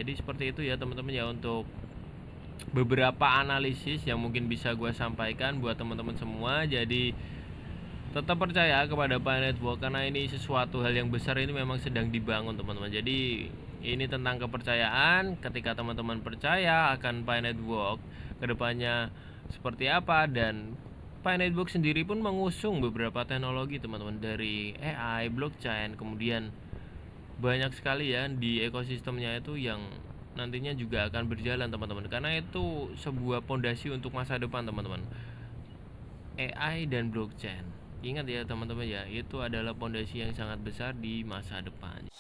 Jadi seperti itu ya teman-teman ya, untuk beberapa analisis yang mungkin bisa gue sampaikan buat teman-teman semua. Jadi tetap percaya kepada Pi Network karena ini sesuatu hal yang besar, ini memang sedang dibangun teman-teman. Jadi ini tentang kepercayaan. Ketika teman-teman percaya akan Pi Network kedepannya seperti apa, dan Pi Network sendiri pun mengusung beberapa teknologi teman-teman, dari AI, blockchain, kemudian banyak sekali ya di ekosistemnya itu yang nantinya juga akan berjalan teman-teman, karena itu sebuah pondasi untuk masa depan teman-teman. AI dan blockchain, ingat ya teman-teman ya, itu adalah pondasi yang sangat besar di masa depan.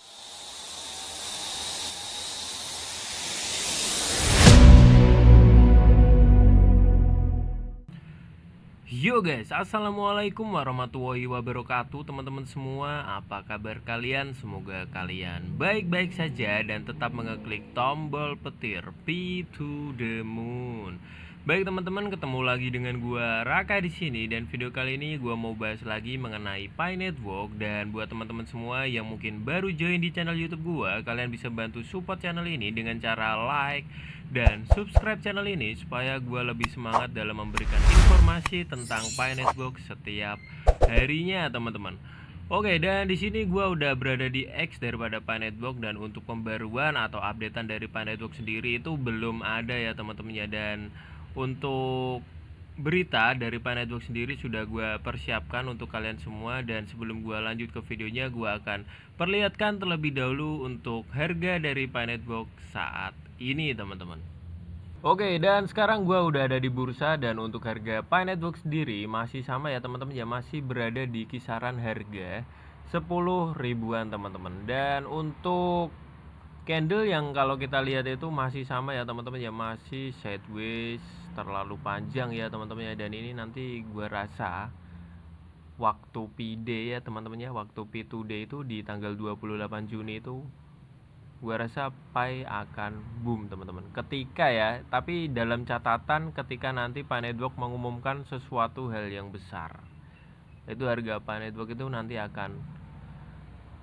Yo guys, assalamualaikum warahmatullahi wabarakatuh teman-teman semua. Apa kabar kalian? Semoga kalian baik-baik saja dan tetap mengeklik tombol petir P to the Moon. Baik teman-teman, ketemu lagi dengan gua Raka di sini, dan video kali ini gua mau bahas lagi mengenai Pi Network. Dan buat teman-teman semua yang mungkin baru join di channel YouTube gua, kalian bisa bantu support channel ini dengan cara like dan subscribe channel ini supaya gue lebih semangat dalam memberikan informasi tentang Pi Network setiap harinya teman-teman. Oke, dan di sini gue udah berada di X daripada Pi Network, dan untuk pembaruan atau updatean dari Pi Network sendiri itu belum ada ya teman-teman ya. Dan untuk berita dari Pi Network sendiri sudah gue persiapkan untuk kalian semua, dan sebelum gue lanjut ke videonya, gue akan perlihatkan terlebih dahulu untuk harga dari Pi Network saat ini teman-teman. Oke, dan sekarang gue udah ada di bursa, dan untuk harga Pi Network sendiri masih sama ya teman-teman ya, masih berada di kisaran harga 10 ribuan teman-teman. Dan untuk candle yang kalau kita lihat itu masih sama ya teman-teman ya, masih sideways terlalu panjang ya teman-teman ya. Dan ini nanti gue rasa waktu P-Day ya teman-teman ya, waktu P2Day itu di tanggal 28 Juni itu gue rasa Pi akan boom teman-teman. Ketika ya, tapi dalam catatan ketika nanti Pi Network mengumumkan sesuatu hal yang besar, itu harga Pi Network itu nanti akan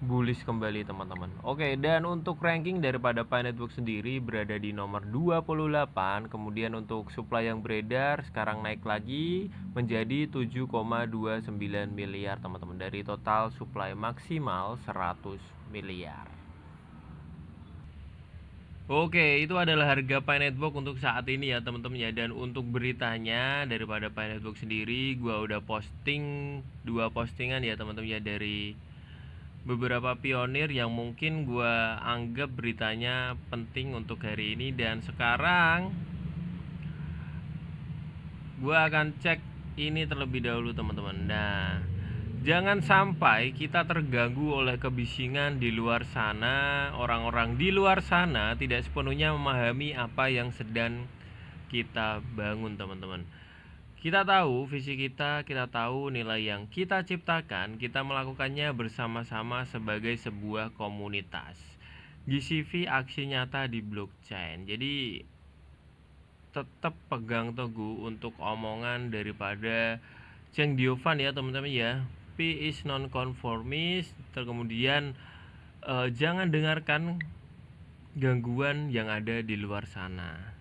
bullish kembali teman-teman. Oke, dan untuk ranking daripada Pi Network sendiri berada di nomor 28. Kemudian untuk supply yang beredar sekarang naik lagi menjadi 7,29 miliar teman-teman, dari total supply maksimal 100 miliar. Oke, itu adalah harga Pi Network untuk saat ini ya teman-teman ya. Dan untuk beritanya daripada Pi Network sendiri, gua udah posting 2 postingan ya teman-teman ya, dari beberapa pionir yang mungkin gua anggap beritanya penting untuk hari ini. Dan sekarang gua akan cek ini terlebih dahulu teman-teman. Nah, jangan sampai kita terganggu oleh kebisingan di luar sana. Orang-orang di luar sana tidak sepenuhnya memahami apa yang sedang kita bangun teman-teman. Kita tahu visi kita tahu nilai yang kita ciptakan, kita melakukannya bersama-sama sebagai sebuah komunitas. GCV aksi nyata di blockchain. Jadi tetap pegang teguh untuk omongan daripada Cheng Diovan ya teman-teman ya. P is non-conformist. Kemudian jangan dengarkan gangguan yang ada di luar sana.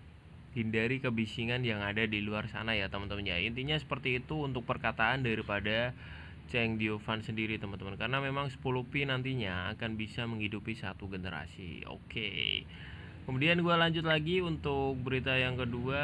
Hindari kebisingan yang ada di luar sana ya teman-teman ya. Intinya seperti itu untuk perkataan daripada Cheng Diovan sendiri teman-teman. Karena memang 10P nantinya akan bisa menghidupi satu generasi. Oke. Kemudian gue lanjut lagi untuk berita yang kedua.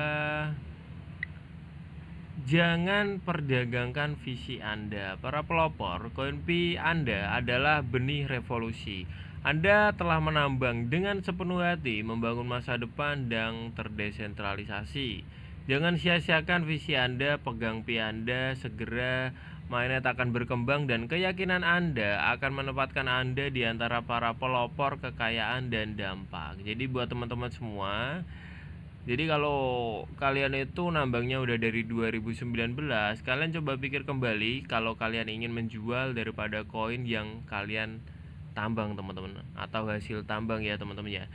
Jangan perdagangkan visi Anda. Para pelopor, koin Pi Anda adalah benih revolusi. Anda telah menambang dengan sepenuh hati membangun masa depan yang terdesentralisasi. Jangan sia-siakan visi Anda, pegang Pi Anda, segera mainnet akan berkembang dan keyakinan Anda akan menempatkan Anda di antara para pelopor kekayaan dan dampak. Jadi buat teman-teman semua, jadi kalau kalian itu nambangnya udah dari 2019, kalian coba pikir kembali kalau kalian ingin menjual daripada koin yang kalian tambang teman-teman, atau hasil tambang ya teman-teman ya.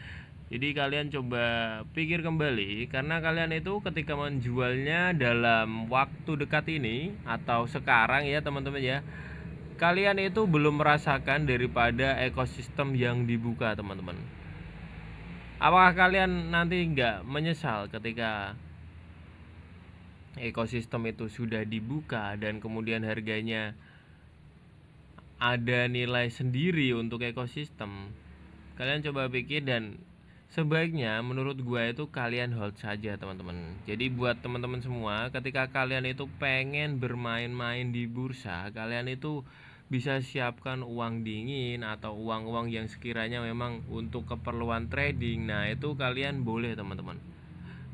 Jadi kalian coba pikir kembali, karena kalian itu ketika menjualnya dalam waktu dekat ini atau sekarang ya teman-teman ya, kalian itu belum merasakan daripada ekosistem yang dibuka teman-teman. Apakah kalian nanti nggak menyesal ketika ekosistem itu sudah dibuka dan kemudian harganya ada nilai sendiri untuk ekosistem? Kalian coba pikir, dan sebaiknya menurut gua itu kalian hold saja teman-teman. Jadi buat teman-teman semua, ketika kalian itu pengen bermain-main di bursa, kalian itu bisa siapkan uang dingin atau uang-uang yang sekiranya memang untuk keperluan trading. Nah, itu kalian boleh teman-teman.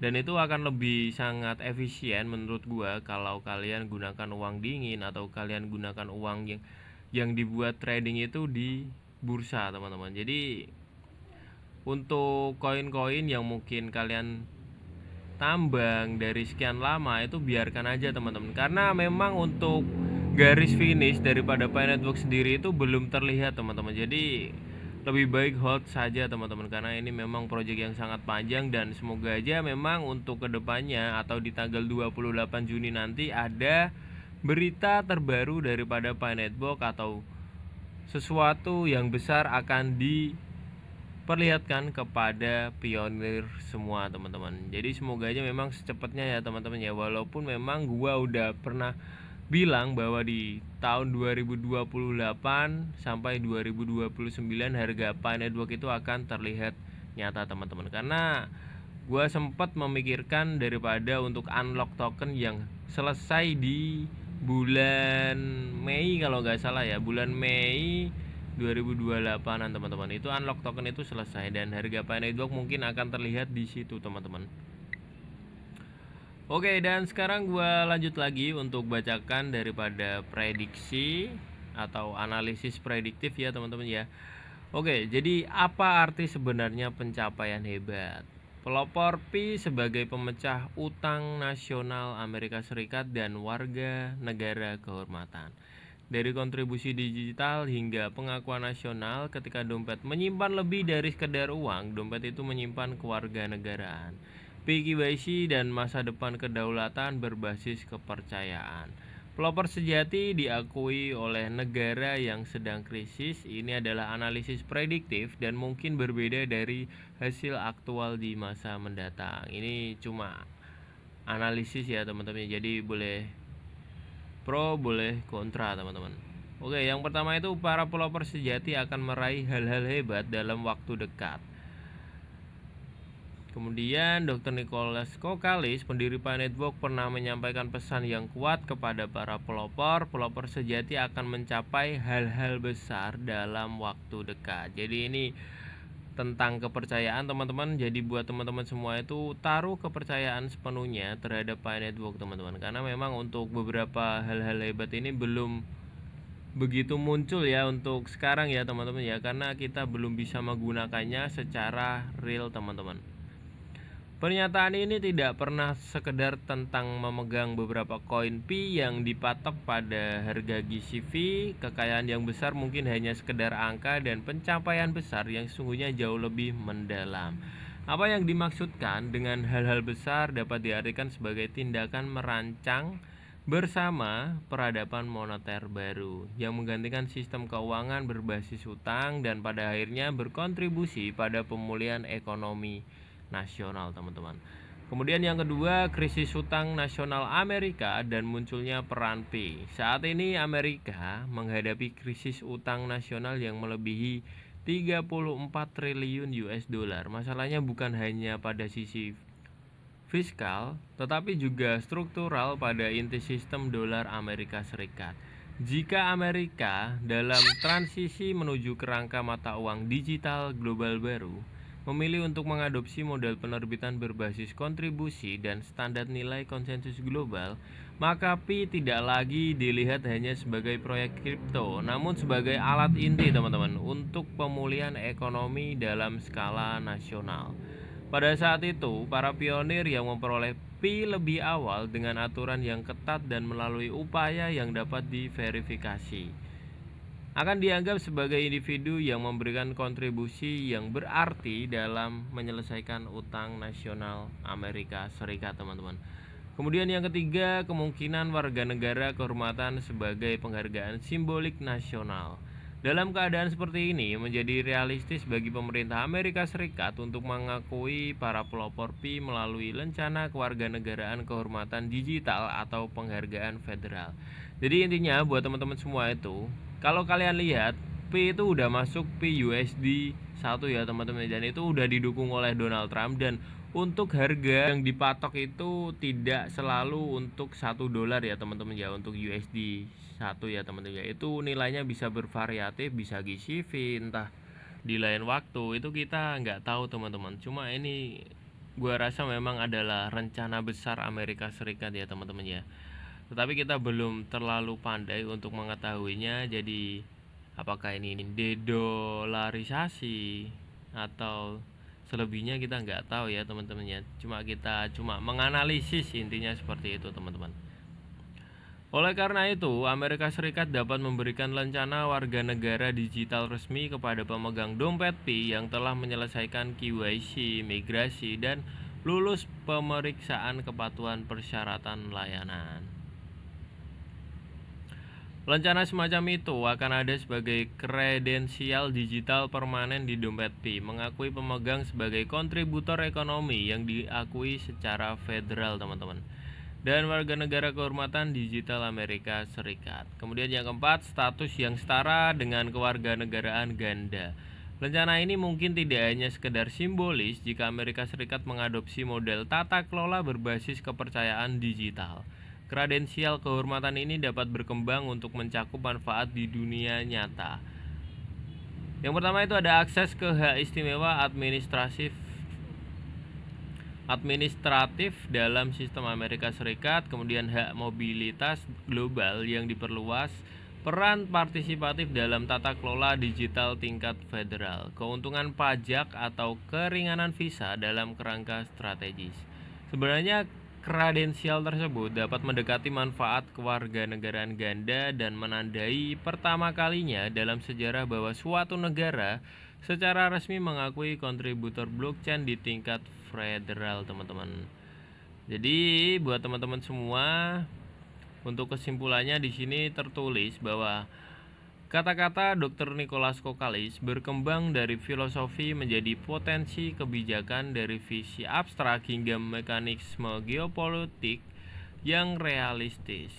Dan itu akan lebih sangat efisien menurut gua kalau kalian gunakan uang dingin atau kalian gunakan uang yang dibuat trading itu di bursa teman-teman. Jadi untuk koin-koin yang mungkin kalian tambang dari sekian lama itu biarkan aja teman-teman, karena memang untuk garis finish daripada Pi Network sendiri itu belum terlihat teman-teman. Jadi lebih baik hold saja teman-teman, karena ini memang proyek yang sangat panjang dan semoga aja memang untuk kedepannya atau di tanggal 28 Juni nanti ada berita terbaru daripada Pi Network atau sesuatu yang besar akan diperlihatkan kepada pionir semua teman-teman. Jadi semoga aja memang secepatnya ya teman-teman ya. Walaupun memang gua udah pernah bilang bahwa di tahun 2028 sampai 2029 harga Pi Network itu akan terlihat nyata teman-teman. Karena gua sempat memikirkan daripada untuk unlock token yang selesai di bulan Mei kalau nggak salah ya, bulan Mei 2028an teman-teman, itu unlock token itu selesai dan harga Pi Network mungkin akan terlihat di situ teman-teman. Oke, dan sekarang gua lanjut lagi untuk bacakan daripada prediksi atau analisis prediktif ya teman-teman ya. Oke, jadi apa arti sebenarnya pencapaian hebat? Pelopor Pi sebagai pemecah utang nasional Amerika Serikat dan warga negara kehormatan. Dari kontribusi digital hingga pengakuan nasional, ketika dompet menyimpan lebih dari sekedar uang, dompet itu menyimpan kewarganegaraan, PKYC, dan masa depan kedaulatan berbasis kepercayaan. Pelopor sejati diakui oleh negara yang sedang krisis. Ini adalah analisis prediktif dan mungkin berbeda dari hasil aktual di masa mendatang. Ini cuma analisis ya teman-teman, jadi boleh pro boleh kontra teman-teman. Oke, yang pertama itu para pelopor sejati akan meraih hal-hal hebat dalam waktu dekat. Kemudian Dr. Nicholas Kokalis, pendiri Pi Network, pernah menyampaikan pesan yang kuat kepada para pelopor. Pelopor sejati akan mencapai hal-hal besar dalam waktu dekat. Jadi ini tentang kepercayaan teman-teman. Jadi buat teman-teman semua itu taruh kepercayaan sepenuhnya terhadap Pi Network teman-teman, karena memang untuk beberapa hal-hal hebat ini belum begitu muncul ya untuk sekarang ya teman-teman ya, karena kita belum bisa menggunakannya secara real teman-teman. Pernyataan ini tidak pernah sekedar tentang memegang beberapa koin Pi yang dipatok pada harga GCV. Kekayaan yang besar mungkin hanya sekedar angka, dan pencapaian besar yang sesungguhnya jauh lebih mendalam. Apa yang dimaksudkan dengan hal-hal besar dapat diartikan sebagai tindakan merancang bersama peradaban moneter baru yang menggantikan sistem keuangan berbasis hutang dan pada akhirnya berkontribusi pada pemulihan ekonomi nasional teman-teman. Kemudian yang kedua, krisis hutang nasional Amerika dan munculnya peran Pi. Saat ini Amerika menghadapi krisis utang nasional yang melebihi 34 triliun US dollar. Masalahnya bukan hanya pada sisi fiskal, tetapi juga struktural pada inti sistem dolar Amerika Serikat. Jika Amerika dalam transisi menuju kerangka mata uang digital global baru, memilih untuk mengadopsi model penerbitan berbasis kontribusi dan standar nilai konsensus global, maka Pi tidak lagi dilihat hanya sebagai proyek kripto, namun sebagai alat inti teman-teman untuk pemulihan ekonomi dalam skala nasional. Pada saat itu, para pionir yang memperoleh Pi lebih awal dengan aturan yang ketat dan melalui upaya yang dapat diverifikasi, akan dianggap sebagai individu yang memberikan kontribusi yang berarti dalam menyelesaikan utang nasional Amerika Serikat teman-teman. Kemudian yang ketiga, kemungkinan warga negara kehormatan sebagai penghargaan simbolik nasional. Dalam keadaan seperti ini, menjadi realistis bagi pemerintah Amerika Serikat untuk mengakui para pelopor Pi melalui Lencana Kewarganegaraan Kehormatan Digital atau penghargaan federal. Jadi intinya buat teman-teman semua itu, kalau kalian lihat Pi itu udah masuk Pi USD 1 ya teman-teman, dan itu udah didukung oleh Donald Trump, dan untuk harga yang dipatok itu tidak selalu untuk $1 ya teman-teman ya, untuk USD 1 ya teman-teman ya, itu nilainya bisa bervariatif, bisa GCV, entah di lain waktu itu kita nggak tahu teman-teman. Cuma ini gua rasa memang adalah rencana besar Amerika Serikat ya teman-teman ya, tetapi kita belum terlalu pandai untuk mengetahuinya. Jadi apakah ini dedolarisasi atau selebihnya kita nggak tahu ya teman-teman ya, kita cuma menganalisis, intinya seperti itu teman-teman. Oleh karena itu, Amerika Serikat dapat memberikan lencana warga negara digital resmi kepada pemegang dompet Pi yang telah menyelesaikan KYC, migrasi, dan lulus pemeriksaan kepatuhan persyaratan layanan. Lencana semacam itu akan ada sebagai kredensial digital permanen di dompet Pi, mengakui pemegang sebagai kontributor ekonomi yang diakui secara federal teman-teman, dan warga negara kehormatan digital Amerika Serikat. Kemudian yang keempat, status yang setara dengan kewarganegaraan ganda. Rencana ini mungkin tidak hanya sekedar simbolis jika Amerika Serikat mengadopsi model tata kelola berbasis kepercayaan digital. Kredensial kehormatan ini dapat berkembang untuk mencakup manfaat di dunia nyata. Yang pertama itu ada akses ke hak istimewa administratif dalam sistem Amerika Serikat, kemudian hak mobilitas global yang diperluas, peran partisipatif dalam tata kelola digital tingkat federal, keuntungan pajak atau keringanan visa dalam kerangka strategis. Sebenarnya kredensial tersebut dapat mendekati manfaat kewarganegaraan ganda dan menandai pertama kalinya dalam sejarah bahwa suatu negara secara resmi mengakui kontributor blockchain di tingkat federal teman-teman. Jadi buat teman-teman semua, untuk kesimpulannya di sini tertulis bahwa kata-kata Dr. Nicholas Kokalis berkembang dari filosofi menjadi potensi kebijakan, dari visi abstrak hingga mekanisme geopolitik yang realistis.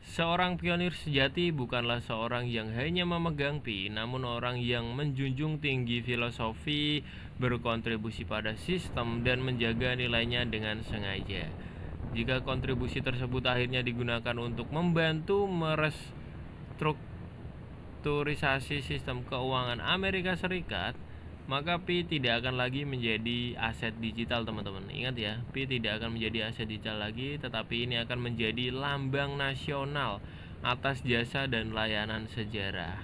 Seorang pionir sejati bukanlah seorang yang hanya memegang Pi, namun orang yang menjunjung tinggi filosofi, berkontribusi pada sistem, dan menjaga nilainya dengan sengaja. Jika kontribusi tersebut akhirnya digunakan untuk membantu merestrukturisasi sistem keuangan Amerika Serikat, maka Pi tidak akan lagi menjadi aset digital teman-teman. Ingat ya, Pi tidak akan menjadi aset digital lagi, tetapi ini akan menjadi lambang nasional atas jasa dan layanan sejarah.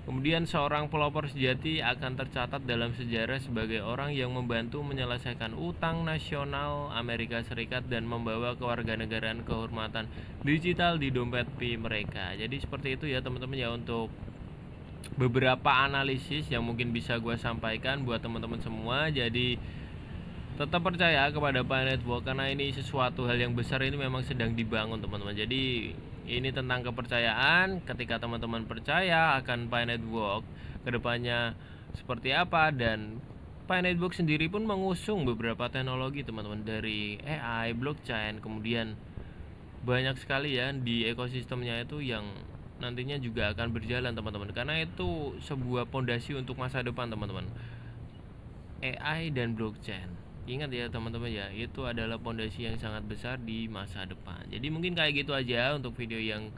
Kemudian seorang pelopor sejati akan tercatat dalam sejarah sebagai orang yang membantu menyelesaikan utang nasional Amerika Serikat dan membawa kewarganegaraan kehormatan digital di dompet Pi mereka. Jadi seperti itu ya teman-teman ya, untuk beberapa analisis yang mungkin bisa gue sampaikan buat teman-teman semua. Jadi tetap percaya kepada Pi Network karena ini sesuatu hal yang besar, ini memang sedang dibangun teman-teman. Jadi ini tentang kepercayaan. Ketika teman-teman percaya akan Pi Network kedepannya seperti apa, dan Pi Network sendiri pun mengusung beberapa teknologi teman-teman, dari AI, blockchain, kemudian banyak sekali ya di ekosistemnya itu yang nantinya juga akan berjalan teman-teman, karena itu sebuah pondasi untuk masa depan teman-teman. AI dan blockchain, ingat ya teman-teman ya, itu adalah pondasi yang sangat besar di masa depan. Jadi mungkin kayak gitu aja untuk video yang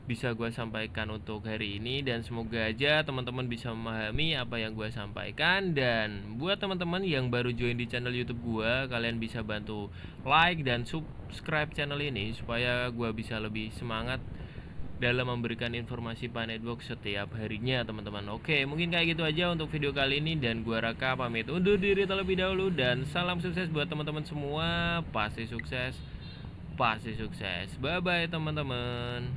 bisa gue sampaikan untuk hari ini, dan semoga aja teman-teman bisa memahami apa yang gue sampaikan. Dan buat teman-teman yang baru join di channel YouTube gue, kalian bisa bantu like dan subscribe channel ini supaya gue bisa lebih semangat dalam memberikan informasi Pi Network setiap harinya teman-teman. Oke, mungkin kayak gitu aja untuk video kali ini, dan gua Raka pamit undur diri terlebih dahulu, dan salam sukses buat teman-teman semua. Pasti sukses, pasti sukses. Bye bye teman-teman.